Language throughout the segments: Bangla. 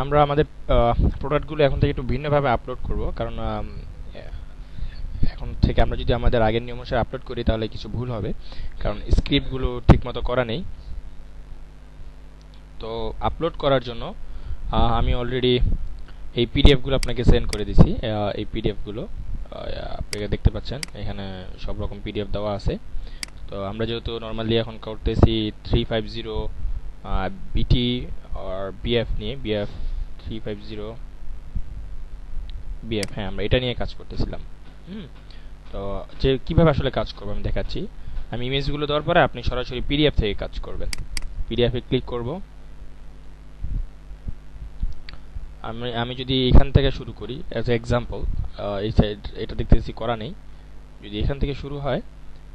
আমরা আমাদের প্রোডাক্টগুলো এখন থেকে একটু ভিন্নভাবে আপলোড করব, কারণ এখন থেকে আমরা যদি আমাদের আগের নিয়ম অনুসারে আপলোড করি তাহলে কিছু ভুল হবে, কারণ স্ক্রিপ্টগুলো ঠিকমতো করা নেই। তো আপলোড করার জন্য আমি অলরেডি এই পিডিএফগুলো আপনাকে সেন্ড করে দিছি। এই পিডিএফগুলো আপনারা দেখতে পাচ্ছেন, এখানে সব রকম পিডিএফ দেওয়া আছে। তো আমরা যেহেতু নর্মালি এখন করতেছি 350 বিটি আর বিএফ নিয়ে, বিএফ 350 বিএফ, হ্যাঁ আমরা এটা নিয়ে কাজ করতেছিলাম। তো যে কিভাবে আসলে কাজ করবো আমি দেখাচ্ছি। আমি ইমেজগুলো দেওয়ার পরে আপনি সরাসরি পিডিএফ থেকে কাজ করবেন। পিডিএফে ক্লিক করব। আমি যদি এখান থেকে শুরু করি অ্যাজ এ এক্সাম্পল, এই সাইড এটা দেখতেছি করা নেই। যদি এখান থেকে শুরু হয়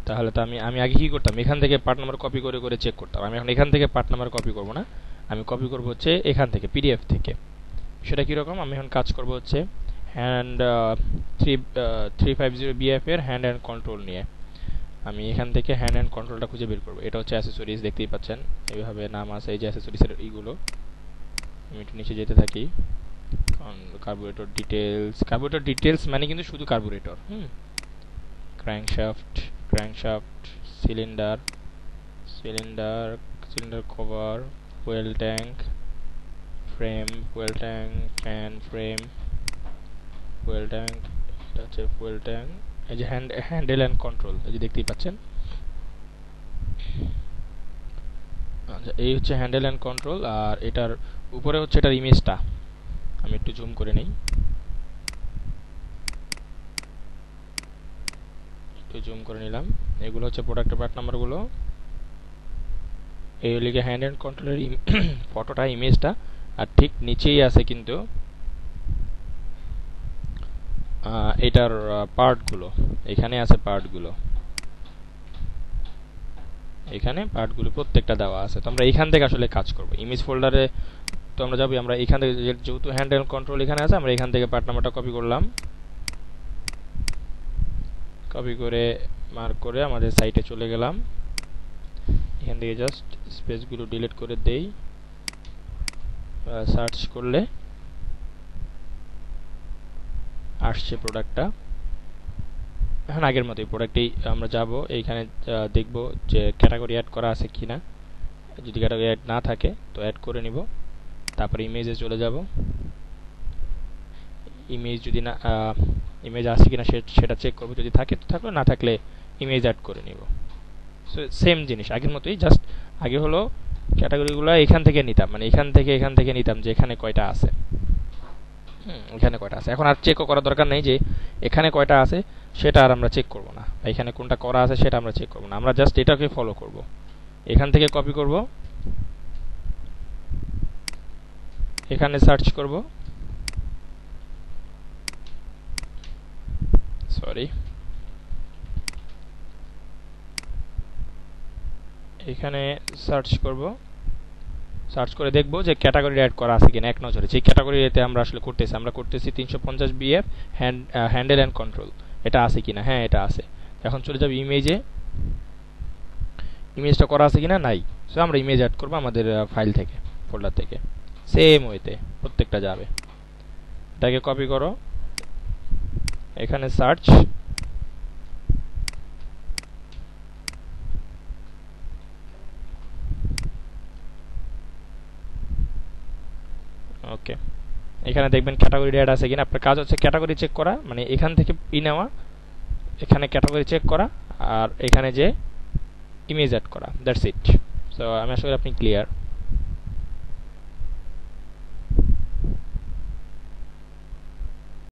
তাহলে তো আমি আগে কি করতাম, এখান থেকে পার্ট নাম্বার কপি করে করে চেক করতাম। আমি এখন এখান থেকে পার্ট নাম্বার কপি করব না, আমি কপি করব হচ্ছে এখান থেকে, পিডিএফ থেকে। সেটা কীরকম, আমি এখন কাজ করব হচ্ছে হ্যান্ড 350 বিএফ এর হ্যান্ড অ্যান্ড কন্ট্রোল নিয়ে। আমি এখান থেকে হ্যান্ড অ্যান্ড কন্ট্রোলটা খুঁজে বের করব। এটা হচ্ছে অ্যাসেসরিজ, দেখতেই পাচ্ছেন এইভাবে নাম আছে, এই যে অ্যাসেসরিজের এইগুলো। আমি একটু নিচে যেতে থাকি। কার্বুরেটর ডিটেলস, কার্বুরেটর ডিটেলস মানে কিন্তু শুধু carburettor. Crankshaft, crankshaft, cylinder, cylinder, cylinder cover, fuel tank, frame, fuel tank, fan, frame, fuel tank, এটা হচ্ছে ফুয়েল ট্যাঙ্ক। এই যে হ্যান্ডেল অ্যান্ড কন্ট্রোল, এই যে দেখতেই পাচ্ছেন। আচ্ছা, এই হচ্ছে হ্যান্ডেল অ্যান্ড কন্ট্রোল, আর এটার উপরে হচ্ছে এটার ইমেজটা। আমি একটু জুম করে নেই, একটু জুম করে নিলাম। এগুলো হচ্ছে প্রোডাক্টের পার্ট নাম্বারগুলো। এই লিখে হ্যান্ড অ্যান্ড কন্ট্রোলের ফটোটা, ইমেজটা। আর ঠিক নিচেই আছে কিন্তু এটার পার্টগুলো, এখানে আছে পার্টগুলো, এখানে পার্টগুলো প্রত্যেকটা দেওয়া আছে। তো আমরা এখান থেকে আসলে কাজ করব ইমেজ ফোল্ডারে। তো আমরা যাবো, আমরা এখান থেকে যেহেতু হ্যান্ড অ্যান্ড কন্ট্রোল এখানে আছে, আমরা এখান থেকে পার্ট নাম্বারটা কপি করলাম, কপি করে মার্ক করে আমাদের সাইটে চলে গেলাম। এখান থেকে জাস্ট স্পেসগুলো ডিলিট করে দেই। সার্চ করলে আসছে প্রোডাক্টটা। এখন আগের মতোই প্রোডাক্টেই আমরা যাব, এইখানে দেখব যে ক্যাটাগরি অ্যাড করা আছে কিনা। যদি ক্যাটাগরি অ্যাড না থাকে তো অ্যাড করে নিব। তারপরে ইমেজে চলে যাব। ইমেজ যদি না ইমেজ আছে কিনা সেটা চেক করব, যদি থাকে তো থাকলো, না থাকলে ইমেজ অ্যাড করে নিব। সো সেম জিনিস আগের মতোই, জাস্ট আগে হলো ক্যাটাগরিগুলো এখান থেকে নিতাম, মানে এখান থেকে নিতাম যে এখানে কয়টা আছে। এখানে কয়টা আছে, এখন আর চেকও করার দরকার নেই যে এখানে কয়টা আছে, সেটা আর আমরা চেক করব না। এখানে কোনটা করা আছে সেটা আমরা চেক করব না, আমরা জাস্ট এটাকে ফলো করব। এখান থেকে কপি করব, এখানে সার্চ করব, সরি, এখানে সার্চ করব, সার্চ করে দেখব যে ক্যাটাগরি অ্যাড করা আছে কিনা এক নজরে। যে ক্যাটাগরি এতে আমরা আসলে করতেছি 350 বিএফ হ্যান্ডেল অ্যান্ড কন্ট্রোল, এটা আছে কিনা, হ্যাঁ এটা আছে। এখন চলে যাব ইমেজে, ইমেজটা করা আছে কিনা, নাই। সো আমরা ইমেজ অ্যাড করব আমাদের ফাইল থেকে, ফোল্ডার থেকে। সেম ওয়েতে প্রত্যেকটা যাবে। এটাকে কপি করো, এখানে সার্চ, ওকে। এখানে দেখবেন ক্যাটাগরি অ্যাড আছে কিনা। আপনার কাজ হচ্ছে ক্যাটাগরি চেক করা, মানে এখান থেকে নেওয়া, এখানে ক্যাটাগরি চেক করা, আর এখানে যে ইমেজ অ্যাড করা, দ্যাটস ইট। সো আমি আশা করি আপনি ক্লিয়ার।